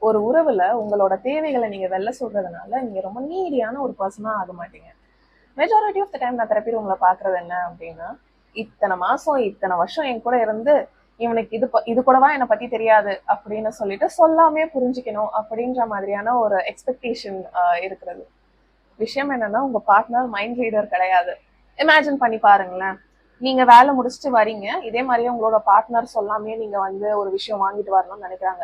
ஒரு உறவுல உங்களோட தேவைகளை நீங்க வெளில சொல்றதுனால நீங்க ரொம்ப நீடியான ஒரு பர்சனா ஆக மாட்டீங்க. மெஜாரிட்டி ஆஃப் த டைம் நான் தெரப்பி உங்களை பாக்குறது என்ன அப்படின்னா, இத்தனை மாசம் இத்தனை வருஷம் என் கூட இருந்து இவனுக்கு இது கூடவா என்னை பத்தி தெரியாது அப்படின்னு சொல்லிட்டு சொல்லாமே புரிஞ்சுக்கணும் அப்படின்ற மாதிரியான ஒரு எக்ஸ்பெக்டேஷன் இருக்கிறது. விஷயம் என்னன்னா, உங்க பார்ட்னர் மைண்ட் ரீடர் கிடையாது. இமேஜின் பண்ணி பாருங்களேன், நீங்க வேலை முடிச்சுட்டு வரீங்க, இதே மாதிரியே உங்களோட பார்ட்னர் சொல்லாமே நீங்க வந்து ஒரு விஷயம் வாங்கிட்டு வரணும்னு நினைக்கிறாங்க.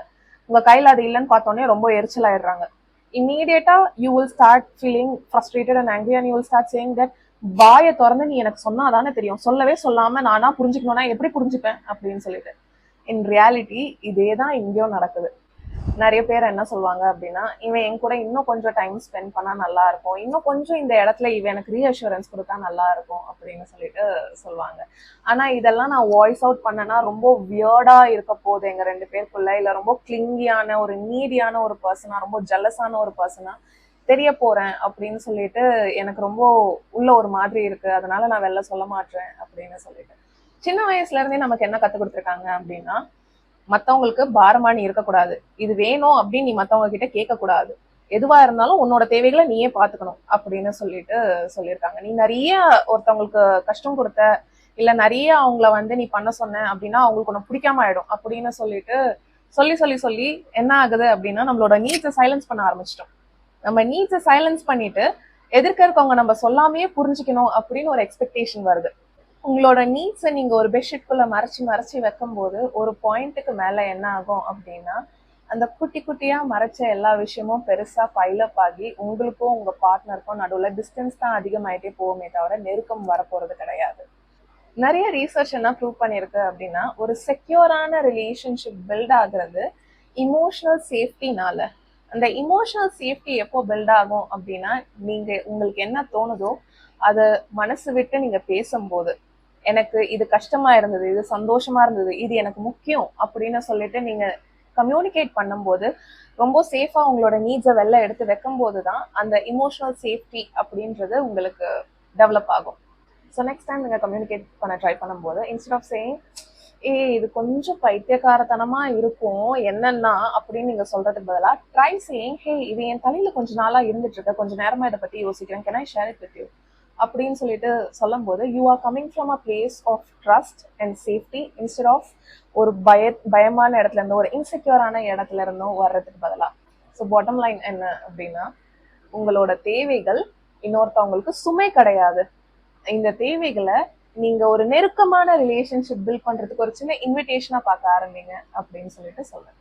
உங்க கையில அது இல்லைன்னு பார்த்தோன்னே ரொம்ப எரிச்சல் ஆயிடுறாங்க. இம்மீடியட்டா you will start feeling frustrated and angry and you will start saying that வாயை திறந்து நீ எனக்கு சொன்னாதானே தெரியும், சொல்லவே சொல்லாம நானா புரிஞ்சுக்கணும்னா எப்படி புரிஞ்சுப்பேன் அப்படின்னு சொல்லிட்டு. இன் ரியாலிட்டி இதே தான் இங்கேயும் நடக்குது. நிறைய பேர் என்ன சொல்லுவாங்க அப்படின்னா, இவன் என் கூட இன்னும் கொஞ்சம் டைம் ஸ்பெண்ட் பண்ணா நல்லா இருக்கும், இன்னும் கொஞ்சம் இந்த இடத்துல இவன் எனக்கு ரீஅஷூரன்ஸ் கொடுத்தா நல்லா இருக்கும் அப்படின்னு சொல்லிட்டு சொல்லுவாங்க. ஆனா இதெல்லாம் நான் வாய்ஸ் அவுட் பண்ணனா ரொம்ப வியர்டா இருக்க போகுது எங்க ரெண்டு பேருக்குள்ள, இல்ல ரொம்ப கிளிங்கியான ஒரு நீடியான ஒரு பர்சனா, ரொம்ப ஜெலஸான ஒரு பர்சனா தெரிய போறேன் அப்படின்னு சொல்லிட்டு எனக்கு ரொம்ப உள்ள ஒரு மாதிரி இருக்கு, அதனால நான் வெளில சொல்ல மாட்டேன் அப்படின்னு சொல்லிட்டு. சின்ன வயசுல இருந்தே நமக்கு என்ன கத்து கொடுத்துருக்காங்க அப்படின்னா, மத்தவங்களுக்கு பாரமா நீ இருக்கக்கூடாது, இது வேணும் அப்படின்னு நீ மத்தவங்க கிட்ட கேட்க கூடாது, எதுவா இருந்தாலும் உன்னோட தேவைகளை நீயே பாத்துக்கணும் அப்படின்னு சொல்லிட்டு சொல்லியிருக்காங்க. நீ நிறைய ஒருத்தவங்களுக்கு கஷ்டம் கொடுத்த, இல்ல நிறைய அவங்கள வந்து நீ பண்ண சொன்ன அப்படின்னா அவங்களுக்கு உன்னை பிடிக்காம ஆயிடும் அப்படின்னு சொல்லிட்டு சொல்லி சொல்லி சொல்லி என்ன ஆகுது அப்படின்னா, நம்மளோட நீட்ஸை சைலன்ஸ் பண்ண ஆரம்பிச்சிட்டோம். நம்ம நீட்ஸை சைலன்ஸ் பண்ணிட்டு எதிர்க்க இருக்கவங்க நம்ம சொல்லாமையே புரிஞ்சுக்கணும் அப்படின்னு ஒரு எக்ஸ்பெக்டேஷன் வருது. உங்களோட நீட்ஸை நீங்க ஒரு பெட்ஷீட்குள்ள மறைச்சு மறைச்சு வைக்கும் போது ஒரு பாயிண்ட்டுக்கு மேல என்ன ஆகும் அப்படின்னா, அந்த குட்டி குட்டியா மறைச்ச எல்லா விஷயமும் பெருசா பைலப் ஆகி உங்களுக்கும் உங்க பார்ட்னருக்கும் நடுவுல டிஸ்டன்ஸ் தான் அதிகமாயிட்டே போகுமே தவிர நெருக்கம் வரப்போறது கிடையாது. நிறைய ரீசர்ச் என்ன ப்ரூவ் பண்ணிருக்கு அப்படின்னா, ஒரு செக்யூரான ரிலேஷன்ஷிப் பில்ட் ஆகுறது இமோஷனல் சேஃப்டினால. அந்த இமோஷனல் சேஃப்டி எப்போ பில்ட் ஆகும் அப்படின்னா, நீங்க உங்களுக்கு என்ன தோணுதோ அதை மனசு விட்டு நீங்க பேசும்போது, எனக்கு இது கஷ்டமா இருந்தது, இது சந்தோஷமா இருந்தது, இது எனக்கு முக்கியம் அப்படின்னு சொல்லிட்டு நீங்க கம்யூனிகேட் பண்ணும்போது, ரொம்ப சேஃபா உங்களோட நீட்ஸை வெளில எடுத்து வைக்கும் போதுதான் அந்த இமோஷனல் சேஃப்டி அப்படின்றது உங்களுக்கு டெவலப் ஆகும். ஸோ நெக்ஸ்ட் டைம் நீங்க கம்யூனிகேட் பண்ண ட்ரை பண்ணும்போது, இன்ஸ்டெட் ஆஃப் சேயிங் இது கொஞ்சம் பைத்தியக்காரத்தனமா இருக்கும் என்னன்னா அப்படின்னு நீங்க சொல்றதுக்கு பதிலாக ட்ரை சேயிங், ஹே இது என் தலையில கொஞ்ச நாளா இருந்துட்டு இருக்க, கொஞ்ச நேரமா இதை பத்தி யோசிக்கிறேன், can I share it with you அப்படின்னு சொல்லிட்டு சொல்லும் போது, you are coming from a place of trust and safety instead of ஒரு பயமான இடத்துல இருந்தோ, ஒரு இன்செக்யூரான இடத்துல இருந்தும் வர்றதுக்கு பதிலாக. ஸோ பாட்டம் லைன் என்ன அப்படின்னா, உங்களோட தேவைகள் இன்னொருத்தவங்களுக்கு சுமை கிடையாது. இந்த தேவைகளை நீங்க ஒரு நெருக்கமான ரிலேஷன்ஷிப் பில்ட் பண்றதுக்கு ஒரு சின்ன இன்விடேஷனா பார்க்க ஆரம்பிங்க அப்படின்னு சொல்லிட்டு சொல்றேன்.